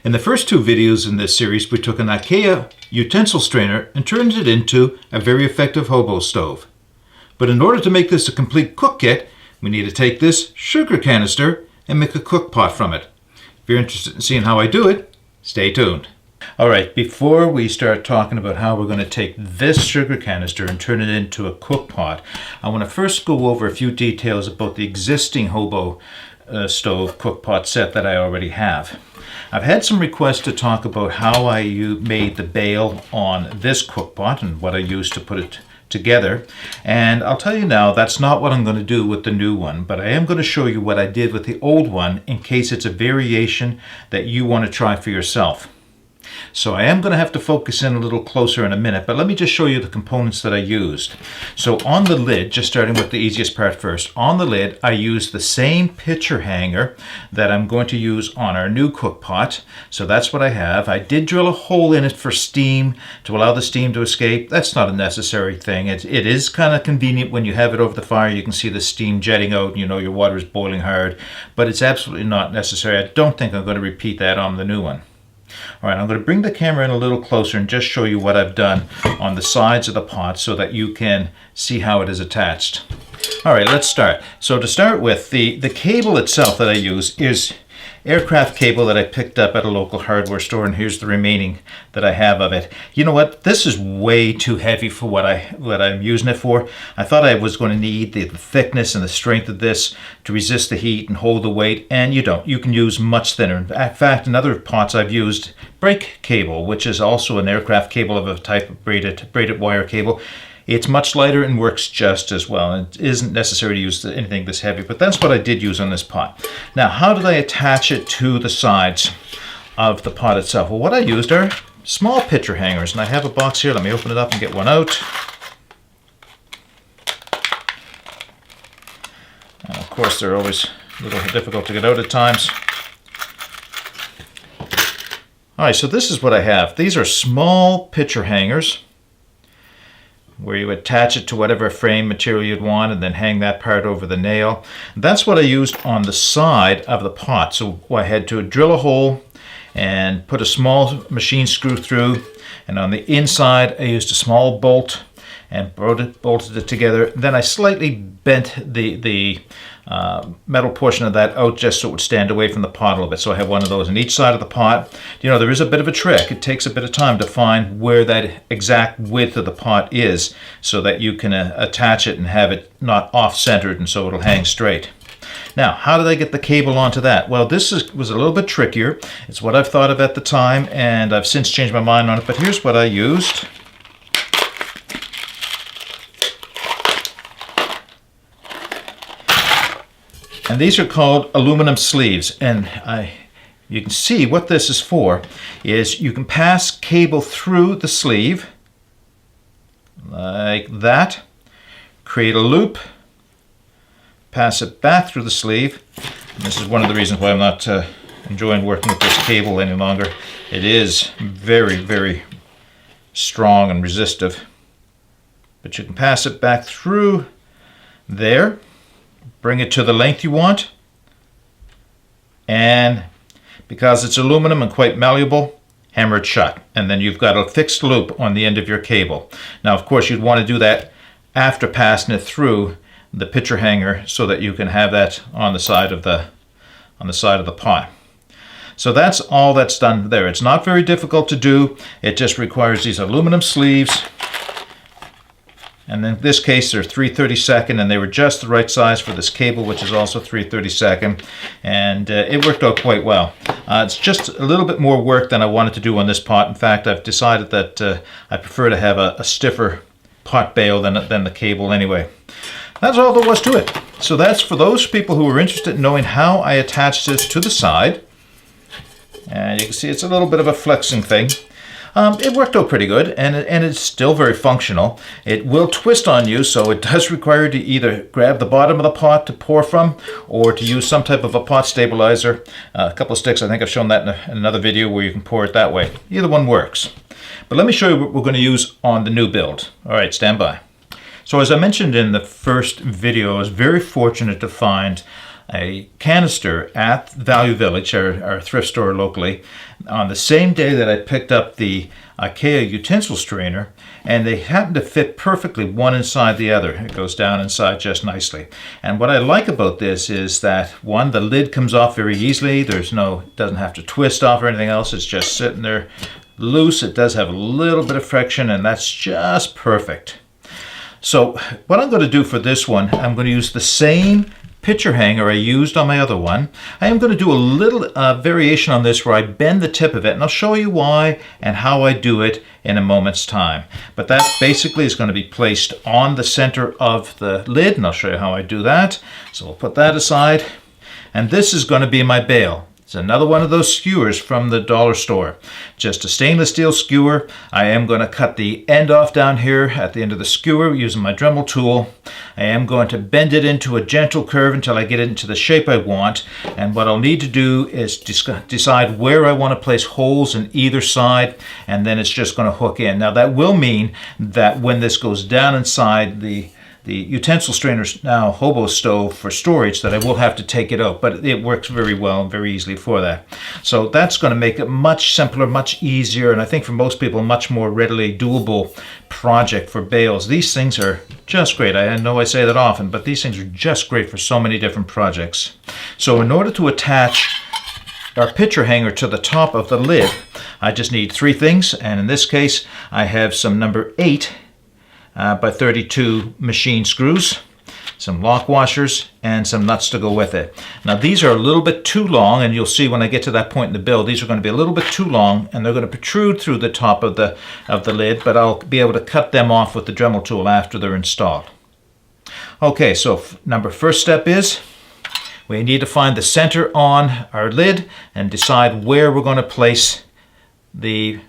In the first two videos in this series, we took an Ikea utensil strainer and turned it into a very effective hobo stove. But in order to make this a complete cook kit, we need to take this sugar canister and make a cook pot from it. If you're interested in seeing how I do it, stay tuned. Alright, before we start talking about how we're going to take this sugar canister and turn it into a cook pot, I want to first go over a few details about the existing hobo stove cook pot set that I already have. I've had some requests to talk about how I made the bail on this cook pot and what I used to put it together, and I'll tell you now that's not what I'm going to do with the new one, but I am going to show you what I did with the old one in case it's a variation that you want to try for yourself. So I am going to have to focus in a little closer in a minute, but let me just show you the components that I used. So on the lid, just starting with the easiest part first, on the lid I used the same picture hanger that I'm going to use on our new cook pot. So that's what I have. I did drill a hole in it for steam to allow the steam to escape. That's not a necessary thing. It is kind of convenient when you have it over the fire. You can see the steam jetting out and you know your water is boiling hard, but it's absolutely not necessary. I don't think I'm going to repeat that on the new one. Alright, I'm going to bring the camera in a little closer and just show you what I've done on the sides of the pot so that you can see how it is attached. Alright, let's start. So to start with, the cable itself that I use is aircraft cable that I picked up at a local hardware store, and here's the remaining that I have of it. You know what? This is way too heavy for what I'm using it for. I thought I was going to need the thickness and the strength of this to resist the heat and hold the weight, and you don't. You can use much thinner. In fact, in other pots I've used brake cable, which is also an aircraft cable of a type of braided wire cable. It's much lighter and works just as well. It isn't necessary to use anything this heavy, but that's what I did use on this pot. Now, how did I attach it to the sides of the pot itself? Well, what I used are small picture hangers, and I have a box here. Let me open it up and get one out. And of course, they're always a little difficult to get out at times. All right, so this is what I have. These are small picture hangers, where you attach it to whatever frame material you'd want and then hang that part over the nail. That's what I used on the side of the pot. So I had to drill a hole and put a small machine screw through, and on the inside I used a small bolt and bolted it together. Then I slightly bent the metal portion of that out just so it would stand away from the pot a little bit. So I have one of those on each side of the pot. You know, there is a bit of a trick. It takes a bit of time to find where that exact width of the pot is so that you can attach it and have it not off-centered, and so it'll hang straight. Now, how did I get the cable onto that? Well, this was a little bit trickier. It's what I've thought of at the time, and I've since changed my mind on it, but here's what I used. And these are called aluminum sleeves, and you can see what this is for is you can pass cable through the sleeve like that, create a loop, pass it back through the sleeve. And this is one of the reasons why I'm not enjoying working with this cable any longer. It is very, very strong and resistive, but you can pass it back through there. Bring it to the length you want, and because it's aluminum and quite malleable, hammer it shut, and then you've got a fixed loop on the end of your cable. Now, of course, you'd want to do that after passing it through the picture hanger so that you can have that on the side of the pot. So that's all that's done there. It's not very difficult to do. It just requires these aluminum sleeves. And in this case, they're 3/32, and they were just the right size for this cable, which is also 3/32, and it worked out quite well. It's just a little bit more work than I wanted to do on this pot. In fact, I've decided that I prefer to have a stiffer pot bail than the cable anyway. That's all there was to it. So that's for those people who are interested in knowing how I attach this to the side. And you can see it's a little bit of a flexing thing. It worked out pretty good, and it's still very functional. It will twist on you, so it does require you to either grab the bottom of the pot to pour from, or to use some type of a pot stabilizer. A couple of sticks, I think I've shown that in another video where you can pour it that way. Either one works. But let me show you what we're going to use on the new build. All right, stand by. So as I mentioned in the first video, I was very fortunate to find a canister at Value Village, our thrift store locally, on the same day that I picked up the Ikea utensil strainer, and they happen to fit perfectly one inside the other. It goes down inside just nicely. And what I like about this is that, one, the lid comes off very easily. It doesn't have to twist off or anything else. It's just sitting there loose. It does have a little bit of friction, and that's just perfect. So what I'm going to do for this one, I'm going to use the same picture hanger I used on my other one. I am going to do a little variation on this where I bend the tip of it, and I'll show you why and how I do it in a moment's time. But that basically is going to be placed on the center of the lid, and I'll show you how I do that. So we'll put that aside, and this is going to be my bail. It's another one of those skewers from the dollar store. Just a stainless steel skewer. I am going to cut the end off down here at the end of the skewer using my Dremel tool. I am going to bend it into a gentle curve until I get it into the shape I want. And what I'll need to do is decide where I want to place holes in either side, and then it's just going to hook in. Now that will mean that when this goes down inside the utensil strainer's now Hobo stove for storage, that I will have to take it out, but it works very well and very easily for that. So that's going to make it much simpler, much easier, and I think for most people a much more readily doable project for bales. These things are just great. I know I say that often, but these things are just great for so many different projects. So in order to attach our picture hanger to the top of the lid, I just need three things, and in this case I have some number 8 by 32 machine screws, some lock washers, and some nuts to go with it. Now these are a little bit too long, and you'll see when I get to that point in the build, these are going to be a little bit too long, and they're going to protrude through the top of the lid, but I'll be able to cut them off with the Dremel tool after they're installed. Okay, so first step is we need to find the center on our lid and decide where we're going to place the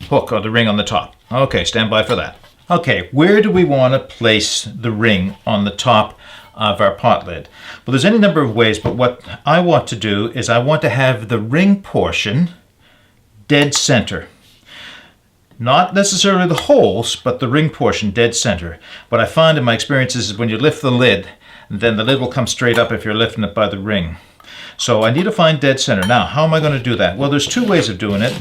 hook or the ring on the top. Okay, stand by for that. Okay, where do we want to place the ring on the top of our pot lid? Well, there's any number of ways, but what I want to do is I want to have the ring portion dead center. Not necessarily the holes, but the ring portion dead center. What I find in my experiences is when you lift the lid, then the lid will come straight up if you're lifting it by the ring. So I need to find dead center. Now, how am I going to do that? Well, there's two ways of doing it.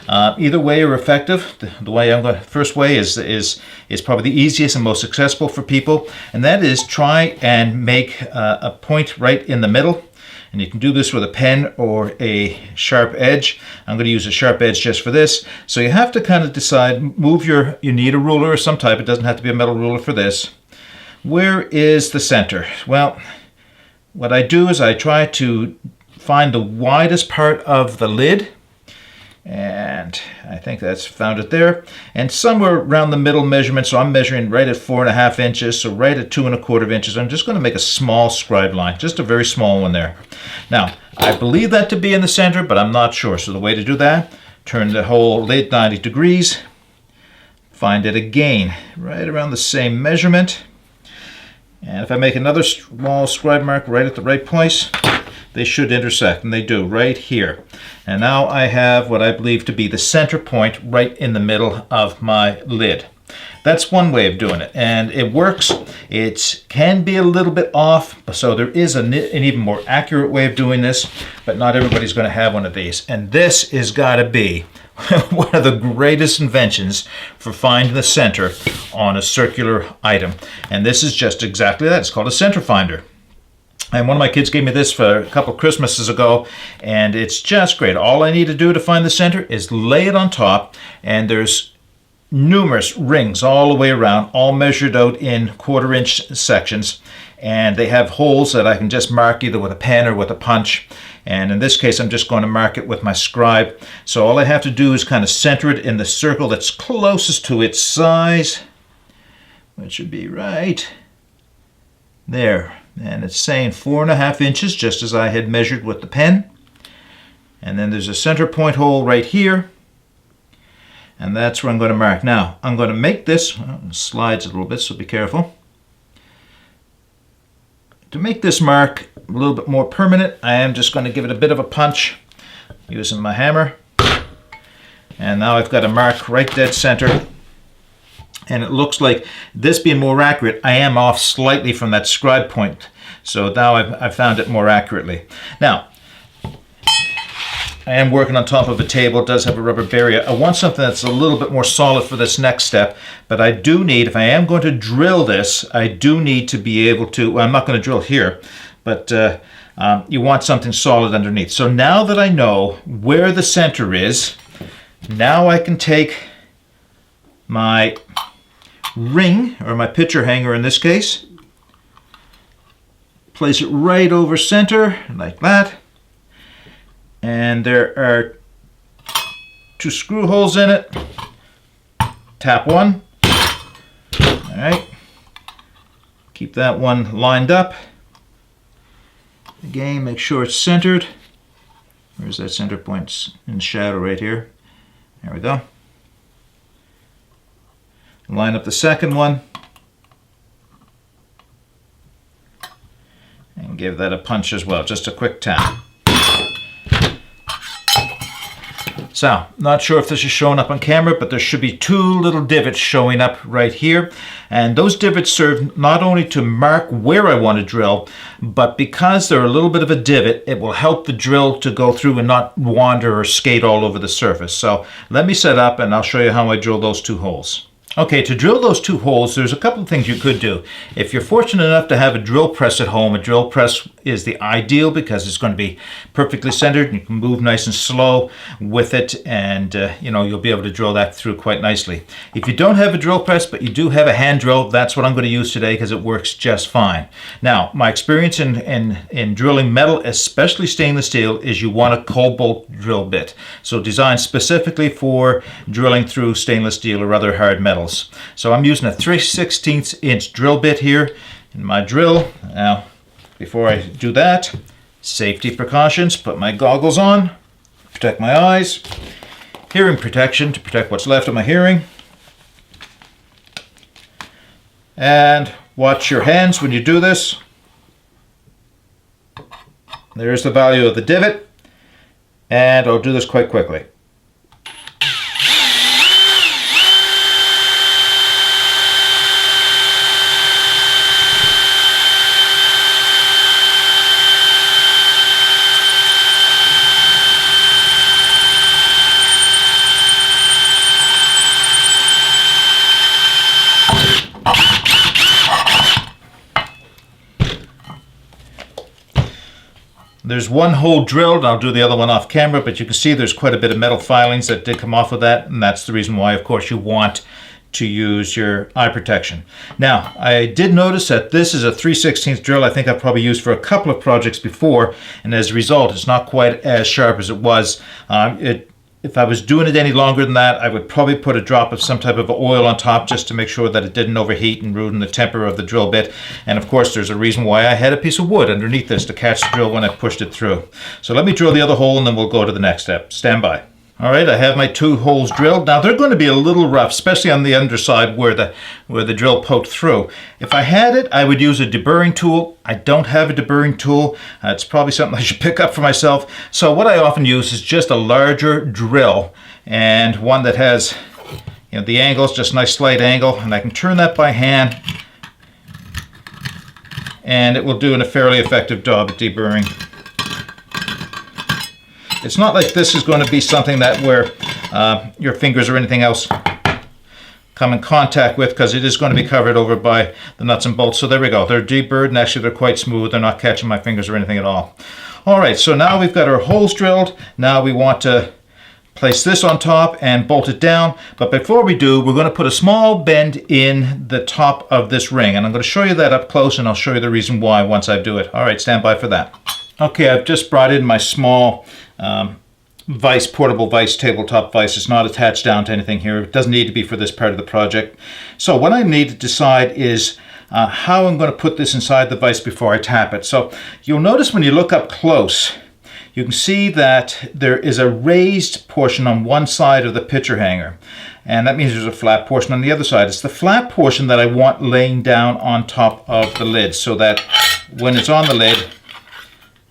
Either way are effective. The way first way is probably the easiest and most successful for people, and that is try and make a point right in the middle. And you can do this with a pen or a sharp edge. I'm going to use a sharp edge just for this. So you have to kind of decide, you need a ruler of some type. It doesn't have to be a metal ruler for this. Where is the center? Well, what I do is I try to find the widest part of the lid, and I think that's found it there, and somewhere around the middle measurement. So I'm measuring right at 4.5 inches, so right at 2.25 inches. I'm just going to make a small scribe line, just a very small one there. Now, I believe that to be in the center, but I'm not sure. So the way to do that, turn the whole lid 90 degrees, find it again, right around the same measurement. And if I make another small scribe mark right at the right place, they should intersect, and they do right here. And now I have what I believe to be the center point right in the middle of my lid. That's one way of doing it, and it works. It can be a little bit off, so there is an even more accurate way of doing this, but not everybody's going to have one of these. And this has got to be one of the greatest inventions for finding the center on a circular item. And this is just exactly that. It's called a center finder. And one of my kids gave me this for a couple Christmases ago, and it's just great. All I need to do to find the center is lay it on top, and there's numerous rings all the way around, all measured out in 1/4 inch sections, and they have holes that I can just mark either with a pen or with a punch. And in this case, I'm just going to mark it with my scribe. So all I have to do is kind of center it in the circle that's closest to its size, which should be right there. And it's saying 4.5 inches, just as I had measured with the pen. And then there's a center point hole right here. And that's where I'm going to mark. Now, I'm going to make this, well, it slides a little bit, so be careful. To make this mark a little bit more permanent, I am just going to give it a bit of a punch using my hammer. And now I've got a mark right dead center. And it looks like, this being more accurate, I am off slightly from that scribe point. So now I've found it more accurately. Now, I am working on top of a table. It does have a rubber barrier. I want something that's a little bit more solid for this next step, but I do need, if I am going to drill this, I do need to be able to, well, I'm not going to drill here, but you want something solid underneath. So now that I know where the center is, now I can take my ring, or my picture hanger in this case, place it right over center, like that. And there are 2 screw holes in it. Tap one. All right. Keep that one lined up. Again, make sure it's centered. Where's that center point? In the shadow right here. There we go. Line up the second one. And give that a punch as well. Just a quick tap. So, not sure if this is showing up on camera, but there should be 2 little divots showing up right here. And those divots serve not only to mark where I want to drill, but because they're a little bit of a divot, it will help the drill to go through and not wander or skate all over the surface. So, let me set up and I'll show you how I drill those 2 holes. Okay, to drill those 2 holes, there's a couple of things you could do. If you're fortunate enough to have a drill press at home, a drill press is the ideal because it's going to be perfectly centered and you can move nice and slow with it, and you'll be able to drill that through quite nicely. If you don't have a drill press but you do have a hand drill, that's what I'm going to use today because it works just fine. Now, my experience in drilling metal, especially stainless steel, is you want a cobalt drill bit. So designed specifically for drilling through stainless steel or other hard metals. So I'm using a 3/16 inch drill bit here in my drill. Now, before I do that, safety precautions, put my goggles on, protect my eyes, hearing protection to protect what's left of my hearing, and watch your hands when you do this. There's the value of the divot, and I'll do this quite quickly. There's 1 hole drilled. I'll do the other one off camera, but you can see there's quite a bit of metal filings that did come off of that, and that's the reason why, of course, you want to use your eye protection. Now, I did notice that this is a 3/16 drill. I think I've probably used for a couple of projects before, and as a result, it's not quite as sharp as it was. If I was doing it any longer than that, I would probably put a drop of some type of oil on top just to make sure that it didn't overheat and ruin the temper of the drill bit. And of course, there's a reason why I had a piece of wood underneath this to catch the drill when I pushed it through. So let me drill the other hole and then we'll go to the next step. Stand by. All right, I have my 2 holes drilled. Now they're going to be a little rough, especially on the underside where the drill poked through. If I had it, I would use a deburring tool. I don't have a deburring tool. It's probably something I should pick up for myself. So what I often use is just a larger drill, and one that has, the angle's just a nice slight angle, and I can turn that by hand, and it will do a fairly effective job at deburring. It's not like this is going to be something that where your fingers or anything else come in contact with, because it is going to be covered over by the nuts and bolts. So there we go. They're deburred, and actually they're quite smooth. They're not catching my fingers or anything at all. All right, so now we've got our holes drilled. Now we want to place this on top and bolt it down. But before we do, we're going to put a small bend in the top of this ring. And I'm going to show you that up close, and I'll show you the reason why once I do it. All right, stand by for that. Okay, I've just brought in my small vise, portable vise, tabletop vise. It's not attached down to anything here. It doesn't need to be for this part of the project. So what I need to decide is how I'm going to put this inside the vise before I tap it. So you'll notice when you look up close, you can see that there is a raised portion on one side of the picture hanger. And that means there's a flat portion on the other side. It's the flat portion that I want laying down on top of the lid, so that when it's on the lid,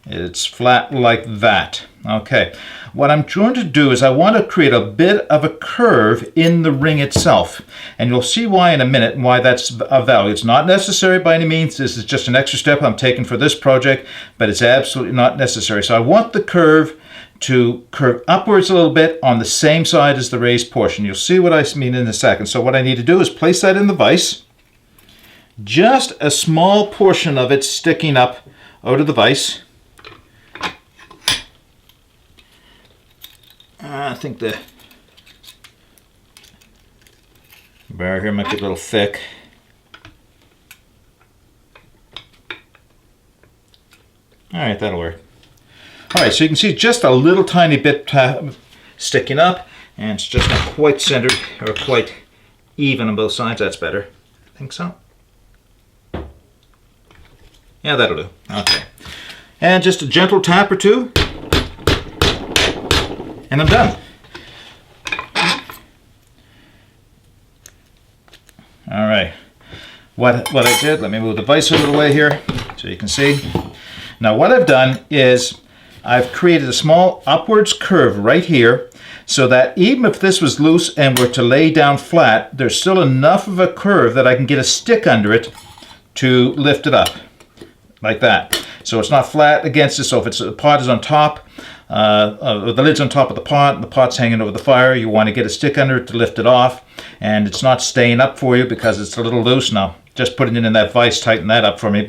it's flat like that. Okay, what I'm going to do is I want to create a bit of a curve in the ring itself. And you'll see why in a minute, and why that's of value. It's not necessary by any means. This is just an extra step I'm taking for this project, but it's absolutely not necessary. So I want the curve to curve upwards a little bit on the same side as the raised portion. You'll see what I mean in a second. So what I need to do is place that in the vise. Just a small portion of it sticking up out of the vise. I think the bar here might be a little thick. All right, that'll work. All right, so you can see just a little tiny bit sticking up, and it's just not quite centered or quite even on both sides. That's better. I think so. Yeah, that'll do. Okay. And just a gentle tap or two, and I'm done. All right. What I did, let me move the vise a little way here so you can see. Now what I've done is I've created a small upwards curve right here so that even if this was loose and were to lay down flat, there's still enough of a curve that I can get a stick under it to lift it up like that. So it's not flat against it. So if the pot is on top, the lid's on top of the pot, and the pot's hanging over the fire, you want to get a stick under it to lift it off, and it's not staying up for you because it's a little loose. Now, just putting it in that vise tightened that up for me,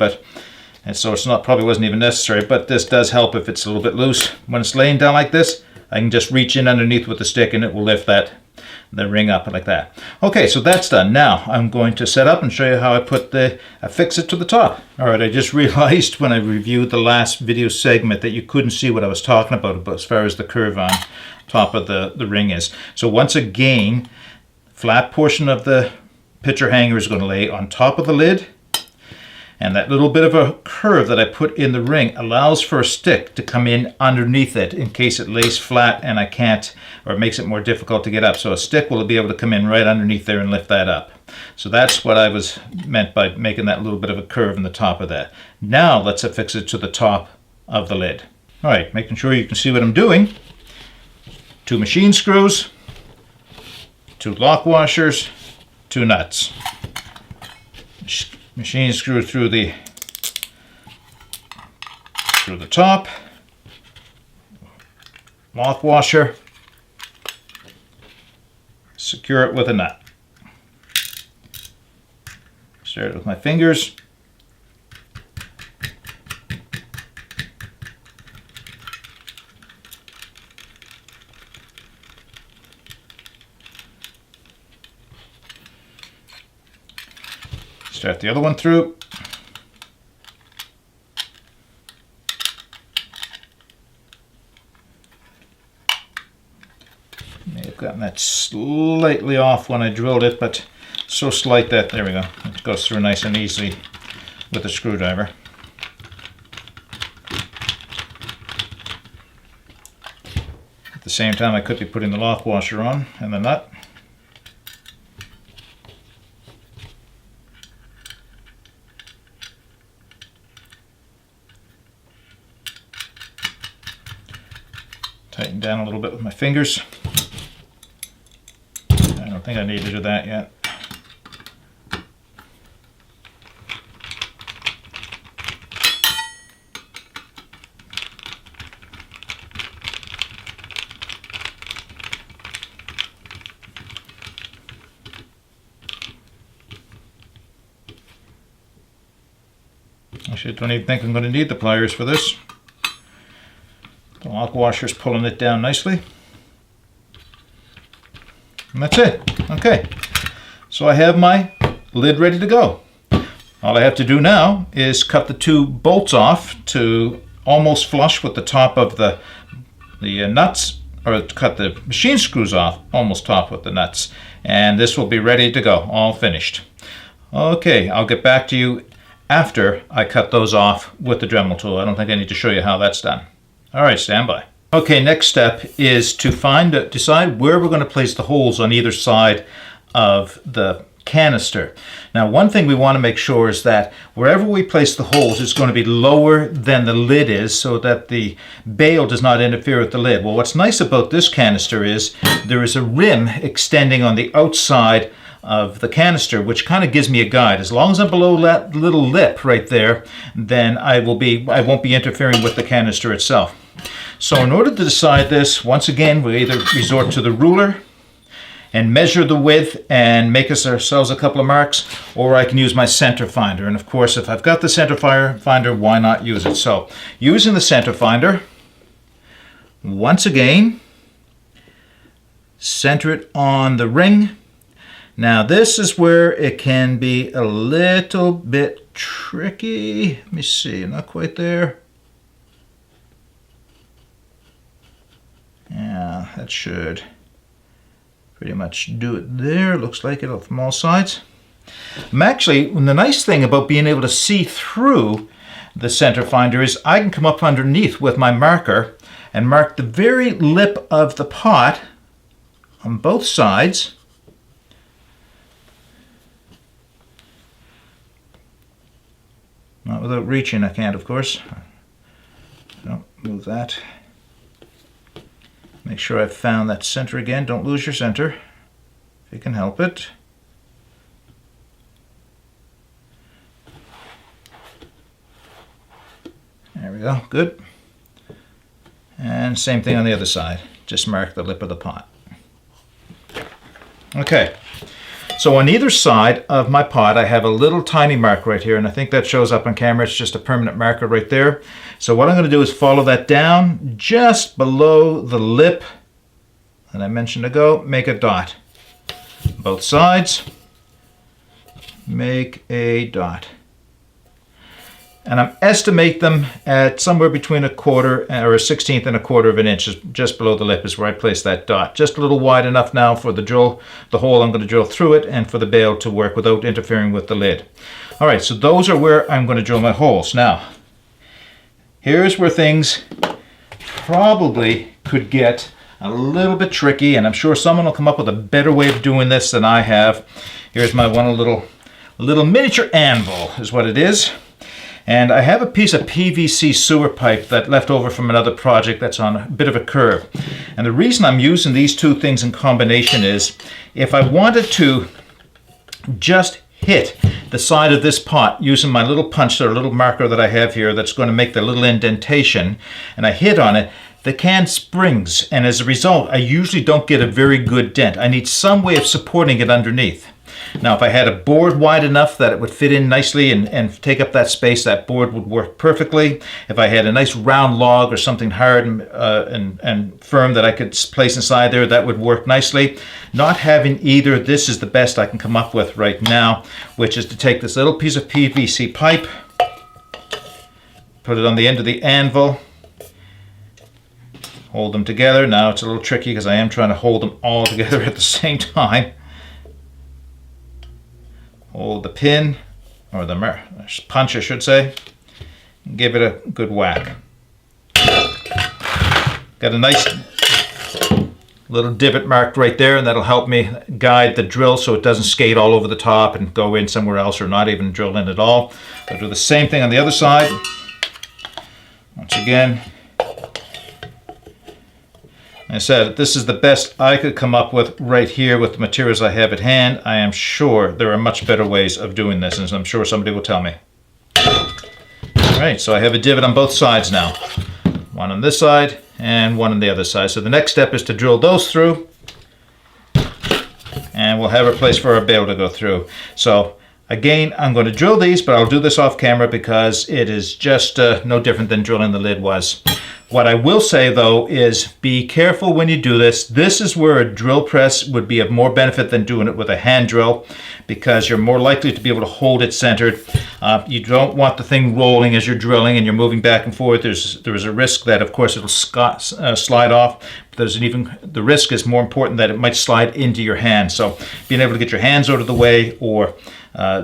and so it's not, probably wasn't even necessary, but this does help if it's a little bit loose. When it's laying down like this, I can just reach in underneath with the stick and it will lift the ring up like that. Okay, so that's done. Now I'm going to set up and show you how I affix it to the top. All right, I just realized when I reviewed the last video segment that you couldn't see what I was talking about as far as the curve on top of the ring is. So once again, flat portion of the picture hanger is going to lay on top of the lid, and that little bit of a curve that I put in the ring allows for a stick to come in underneath it in case it lays flat and I can't, or it makes it more difficult to get up. So a stick will be able to come in right underneath there and lift that up. So that's what I was meant by making that little bit of a curve in the top of that. Now let's affix it to the top of the lid. All right, making sure you can see what I'm doing. 2 machine screws, 2 lock washers, 2 nuts. Machine screw through the top, lock washer, secure it with a nut. Start it with my fingers. Start the other one through. May have gotten that slightly off when I drilled it, but so slight that, there we go, it goes through nice and easily with a screwdriver. At the same time, I could be putting the lock washer on and the nut. Tighten down a little bit with my fingers. I don't think I need to do that yet. Actually, I don't even think I'm going to need the pliers for this. The lock washer's pulling it down nicely. And that's it. Okay. So I have my lid ready to go. All I have to do now is cut the 2 bolts off to almost flush with the top of the nuts, or cut the machine screws off almost top with the nuts. And this will be ready to go, all finished. Okay, I'll get back to you after I cut those off with the Dremel tool. I don't think I need to show you how that's done. All right, stand by. Okay, next step is to decide where we're going to place the holes on either side of the canister. Now, one thing we want to make sure is that wherever we place the holes, it's going to be lower than the lid is so that the bale does not interfere with the lid. Well, what's nice about this canister is there is a rim extending on the outside of the canister, which kind of gives me a guide. As long as I'm below that little lip right there, then I won't be interfering with the canister itself. So in order to decide this, once again, we either resort to the ruler and measure the width and make ourselves a couple of marks, or I can use my center finder. And of course, if I've got the center finder, why not use it? So using the center finder, once again, center it on the ring. Now this is where it can be a little bit tricky. Let me see, not quite there. Yeah, that should pretty much do it there. Looks like it from all sides. Actually, the nice thing about being able to see through the center finder is I can come up underneath with my marker and mark the very lip of the pot on both sides. Not without reaching, I can't, of course. Don't move that. Make sure I've found that center again. Don't lose your center, if you can help it. There we go, good. And same thing on the other side. Just mark the lip of the pot. Okay, so on either side of my pot, I have a little tiny mark right here, and I think that shows up on camera. It's just a permanent marker right there. So what I'm going to do is follow that down just below the lip that I mentioned ago. Make a dot. Both sides, make a dot. And I'm estimate them at somewhere between 1/4 or 1/16 and 1/4 of an inch. Just below the lip is where I place that dot. Just a little wide enough now for the hole I'm going to drill through it, and for the bale to work without interfering with the lid. All right, so those are where I'm going to drill my holes. Now, here's where things probably could get a little bit tricky, and I'm sure someone will come up with a better way of doing this than I have. Here's my little miniature anvil is what it is. And I have a piece of PVC sewer pipe that left over from another project that's on a bit of a curve. And the reason I'm using these two things in combination is if I wanted to just hit the side of this pot using my little punch or little marker that I have here that's going to make the little indentation, and I hit on it, the can springs, and as a result I usually don't get a very good dent. I need some way of supporting it underneath. Now, if I had a board wide enough that it would fit in nicely and take up that space, that board would work perfectly. If I had a nice round log or something hard and firm that I could place inside there, that would work nicely. Not having either, this is the best I can come up with right now, which is to take this little piece of PVC pipe, put it on the end of the anvil, hold them together. Now it's a little tricky because I am trying to hold them all together at the same time. Hold the pin, or the punch I should say, and give it a good whack. Got a nice little divot marked right there, and that'll help me guide the drill so it doesn't skate all over the top and go in somewhere else or not even drill in at all. I'll do the same thing on the other side. Once again, I said, this is the best I could come up with right here with the materials I have at hand. I am sure there are much better ways of doing this, and I'm sure somebody will tell me. All right, so I have a divot on both sides now. One on this side and one on the other side. So the next step is to drill those through, and we'll have a place for our bale to go through. So again, I'm going to drill these, but I'll do this off camera because it is just no different than drilling the lid was. What I will say though is be careful when you do this. This is where a drill press would be of more benefit than doing it with a hand drill, because you're more likely to be able to hold it centered. You don't want the thing rolling as you're drilling and you're moving back and forth. There's a risk that of course it'll slide off. The risk is more important that it might slide into your hand. So being able to get your hands out of the way, or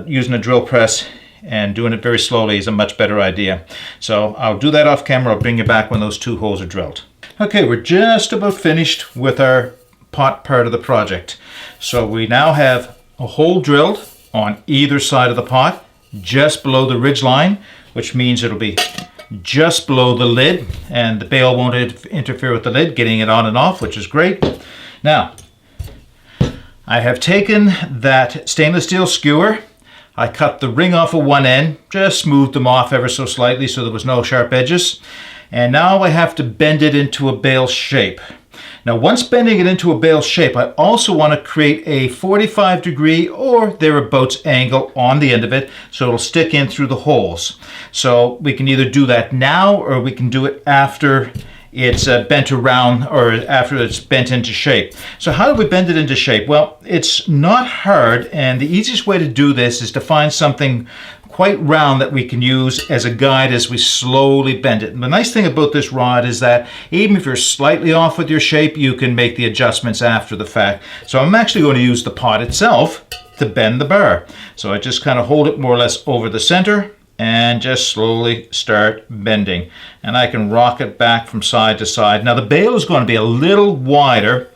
using a drill press and doing it very slowly is a much better idea. So I'll do that off camera. I'll bring you back when those two holes are drilled. Okay, we're just about finished with our pot part of the project. So we now have a hole drilled on either side of the pot, just below the ridge line, which means it'll be just below the lid, and the bail won't interfere with the lid, getting it on and off, which is great. Now, I have taken that stainless steel skewer. I cut the ring off of one end, just smoothed them off ever so slightly so there was no sharp edges. And now I have to bend it into a bail shape. Now, once bending it into a bail shape, I also want to create a 45-degree or thereabouts angle on the end of it so it'll stick in through the holes. So we can either do that now or we can do it after it's bent around, or after it's bent into shape. So how do we bend it into shape? Well, it's not hard, and the easiest way to do this is to find something quite round that we can use as a guide as we slowly bend it. And the nice thing about this rod is that even if you're slightly off with your shape, you can make the adjustments after the fact. So I'm actually going to use the pot itself to bend the bar. So I just kind of hold it more or less over the center and just slowly start bending. And I can rock it back from side to side. Now the bail is going to be a little wider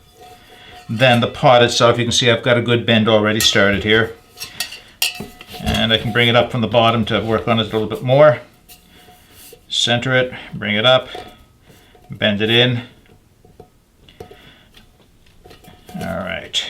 than the pot itself. You can see I've got a good bend already started here. And I can bring it up from the bottom to work on it a little bit more. Center it, bring it up, bend it in. All right,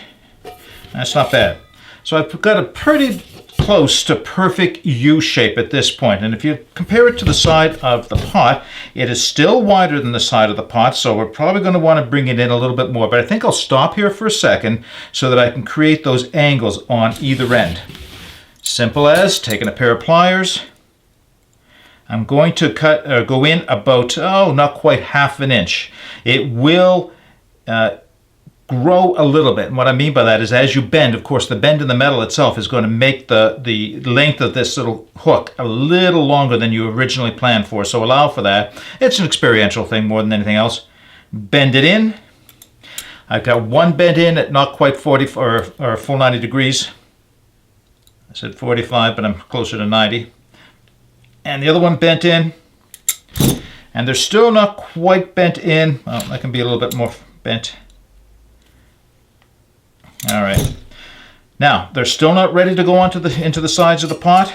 that's not bad. So I've got a pretty close to perfect U shape at this point. And if you compare it to the side of the pot, it is still wider than the side of the pot, so we're probably going to want to bring it in a little bit more. But I think I'll stop here for a second so that I can create those angles on either end. Simple as taking a pair of pliers. I'm going to go in about, not quite half an inch. It will grow a little bit. And what I mean by that is as you bend, of course, the bend in the metal itself is going to make the length of this little hook a little longer than you originally planned for. So allow for that. It's an experiential thing more than anything else. Bend it in. I've got one bent in at not quite 40 or full 90 degrees. I said 45, but I'm closer to 90. And the other one bent in. And they're still not quite bent in. Well, that can be a little bit more bent. All right. Now, they're still not ready to go into the sides of the pot,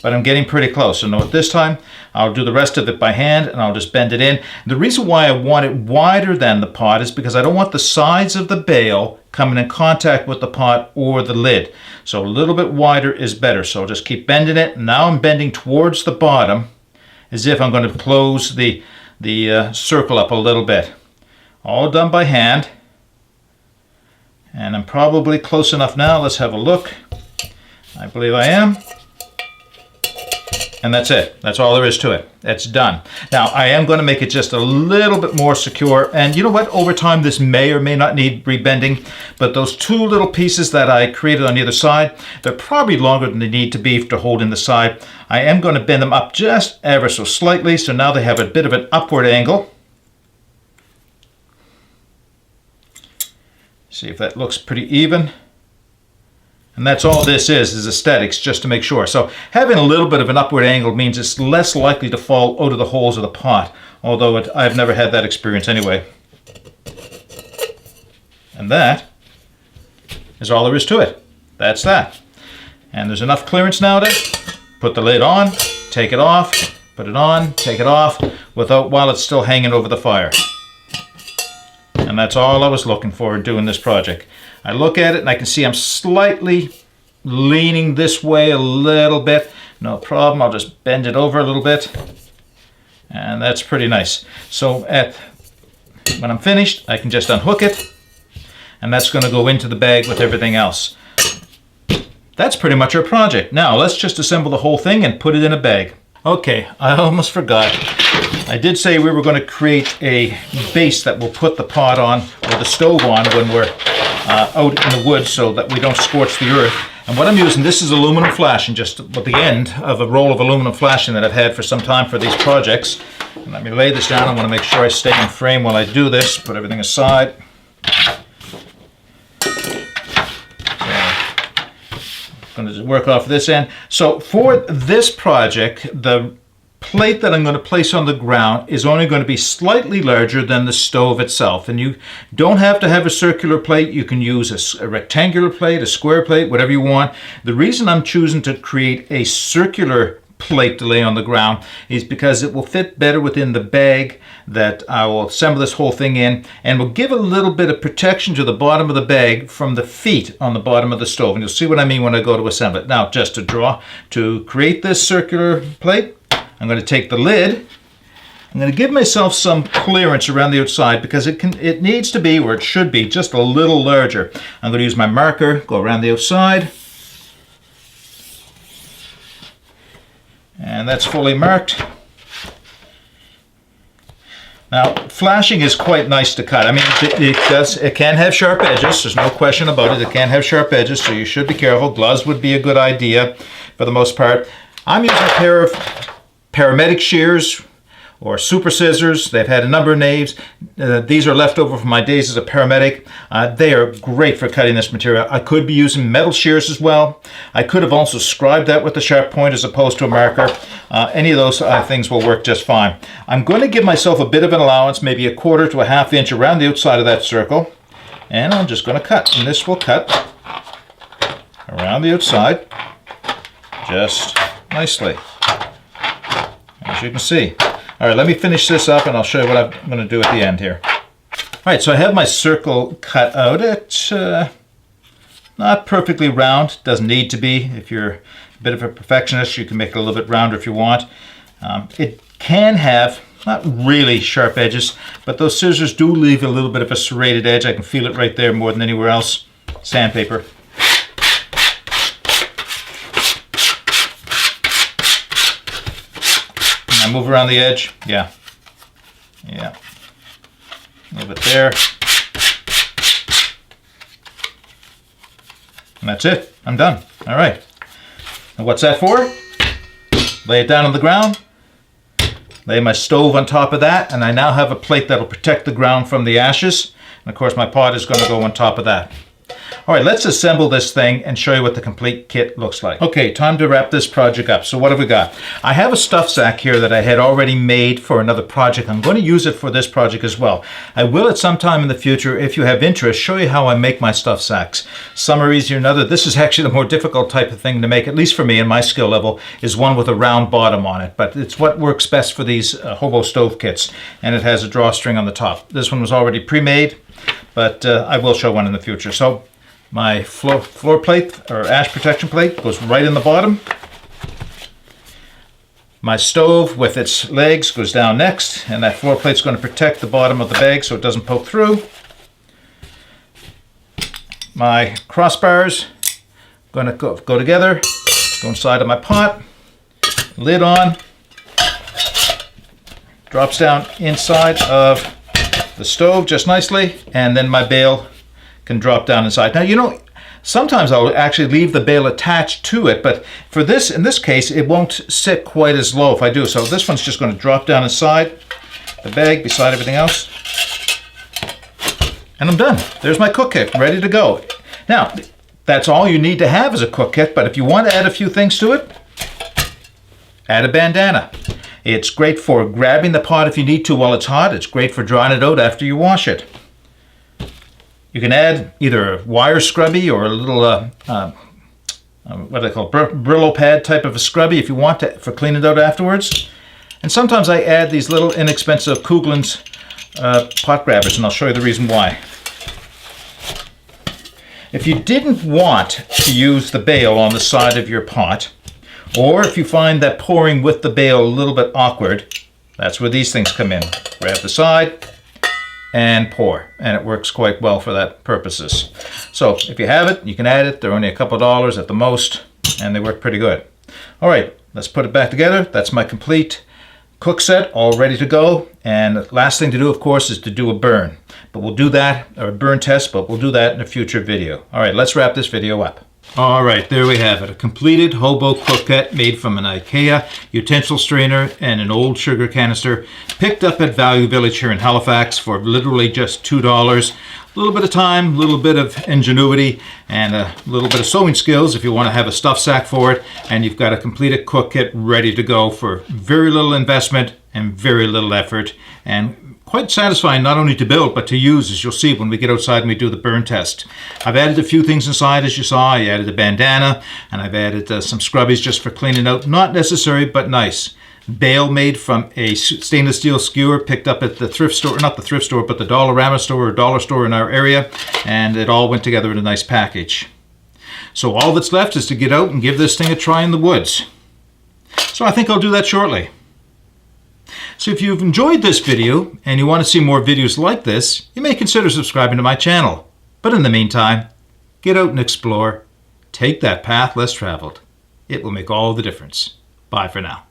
but I'm getting pretty close. So now at this time, I'll do the rest of it by hand, and I'll just bend it in. The reason why I want it wider than the pot is because I don't want the sides of the bail coming in contact with the pot or the lid. So a little bit wider is better. So I'll just keep bending it. Now I'm bending towards the bottom as if I'm going to close the circle up a little bit. All done by hand. And I'm probably close enough now. Let's have a look. I believe I am. And that's it. That's all there is to it. It's done. Now, I am going to make it just a little bit more secure. And you know what? Over time, this may or may not need rebending. But those two little pieces that I created on either side, they're probably longer than they need to be to hold in the side. I am going to bend them up just ever so slightly. So now they have a bit of an upward angle. See if that looks pretty even. And that's all this is aesthetics, just to make sure. So having a little bit of an upward angle means it's less likely to fall out of the holes of the pot, although I've never had that experience anyway. And that is all there is to it. That's that. And there's enough clearance now to put the lid on, take it off, put it on, take it off, while it's still hanging over the fire. And that's all I was looking for doing this project. I look at it and I can see I'm slightly leaning this way a little bit. No problem, I'll just bend it over a little bit. And that's pretty nice. So when I'm finished, I can just unhook it. And that's going to go into the bag with everything else. That's pretty much our project. Now let's just assemble the whole thing and put it in a bag. Okay, I almost forgot. I did say we were going to create a base that we'll put the pot on, or the stove on, when we're out in the woods so that we don't scorch the earth. And what I'm using, this is aluminum flashing, just at the end of a roll of aluminum flashing that I've had for some time for these projects. And let me lay this down. I want to make sure I stay in frame while I do this. Put everything aside. I'm going to work off this end. So for this project, the plate that I'm going to place on the ground is only going to be slightly larger than the stove itself. And you don't have to have a circular plate. You can use a rectangular plate, a square plate, whatever you want. The reason I'm choosing to create a circular plate to lay on the ground is because it will fit better within the bag that I will assemble this whole thing in, and will give a little bit of protection to the bottom of the bag from the feet on the bottom of the stove. And you'll see what I mean when I go to assemble it. Now, just to create this circular plate, I'm going to take the lid. I'm going to give myself some clearance around the outside because it needs to be, or it should be, just a little larger. I'm going to use my marker, go around the outside. And that's fully marked. Now, flashing is quite nice to cut. I mean, it can have sharp edges. There's no question about it. It can have sharp edges, so you should be careful. Gloves would be a good idea for the most part. I'm using a pair of paramedic shears or super scissors. They've had a number of names. These are left over from my days as a paramedic. They are great for cutting this material. I could be using metal shears as well. I could have also scribed that with a sharp point as opposed to a marker. Any of those things will work just fine. I'm going to give myself a bit of an allowance, maybe 1/4 to 1/2 inch around the outside of that circle. And I'm just going to cut. And this will cut around the outside just nicely, as you can see. All right, let me finish this up and I'll show you what I'm going to do at the end here. All right, so I have my circle cut out. It's not perfectly round. Doesn't need to be. If you're a bit of a perfectionist, you can make it a little bit rounder if you want. It can have not really sharp edges, but those scissors do leave a little bit of a serrated edge. I can feel it right there more than anywhere else. Sandpaper. I move around the edge. Yeah. A little bit there. And that's it. I'm done. All right. And what's that for? Lay it down on the ground. Lay my stove on top of that. And I now have a plate that will protect the ground from the ashes. And of course my pot is going to go on top of that. All right, let's assemble this thing and show you what the complete kit looks like. Okay, time to wrap this project up. So what have we got? I have a stuff sack here that I had already made for another project. I'm going to use it for this project as well. I will at some time in the future, if you have interest, show you how I make my stuff sacks. Some are easier than others. This is actually the more difficult type of thing to make, at least for me and my skill level, is one with a round bottom on it. But it's what works best for these Hobo stove kits. And it has a drawstring on the top. This one was already pre-made, but I will show one in the future. So my floor plate or ash protection plate goes right in the bottom. My stove with its legs goes down next, and that floor plate's going to protect the bottom of the bag so it doesn't poke through. My crossbars going to go together, go inside of my pot, lid on, drops down inside of the stove just nicely, and then my bail can drop down inside. Now, you know, sometimes I'll actually leave the bail attached to it, but for this, in this case, it won't sit quite as low if I do. So this one's just going to drop down inside the bag beside everything else. And I'm done. There's my cook kit, ready to go. Now, that's all you need to have as a cook kit, but if you want to add a few things to it, add a bandana. It's great for grabbing the pot if you need to while it's hot. It's great for drying it out after you wash it. You can add either a wire scrubby or a little, what do they call it, Brillo pad type of a scrubby if you want to, for cleaning it out afterwards. And sometimes I add these little inexpensive Kugel's pot grabbers, and I'll show you the reason why. If you didn't want to use the bail on the side of your pot, or if you find that pouring with the bail a little bit awkward, that's where these things come in. Grab the side and pour, and it works quite well for that purposes. So if you have it, you can add it. They're only a couple of dollars at the most, and they work pretty good. All right, let's put it back together. That's my complete cook set, all ready to go. And the last thing to do, of course, is to do a burn. But we'll do that, or a burn test, but we'll do that in a future video. All right, let's wrap this video up. All right, there we have it. A completed Hobo cook kit made from an Ikea utensil strainer and an old sugar canister, picked up at Value Village here in Halifax for literally just $2. A little bit of time, a little bit of ingenuity, and a little bit of sewing skills if you want to have a stuff sack for it, and you've got a completed cook kit ready to go for very little investment and very little effort, and quite satisfying not only to build but to use, as you'll see when we get outside and we do the burn test. I've added a few things inside, as you saw. I added a bandana, and I've added some scrubbies just for cleaning out. Not necessary, but nice. Bale made from a stainless steel skewer picked up at the thrift store, not the thrift store, but the Dollarama store or dollar store in our area, and it all went together in a nice package. So all that's left is to get out and give this thing a try in the woods. So I think I'll do that shortly. So if you've enjoyed this video and you want to see more videos like this, you may consider subscribing to my channel. But in the meantime, get out and explore. Take that path less traveled. It will make all the difference. Bye for now.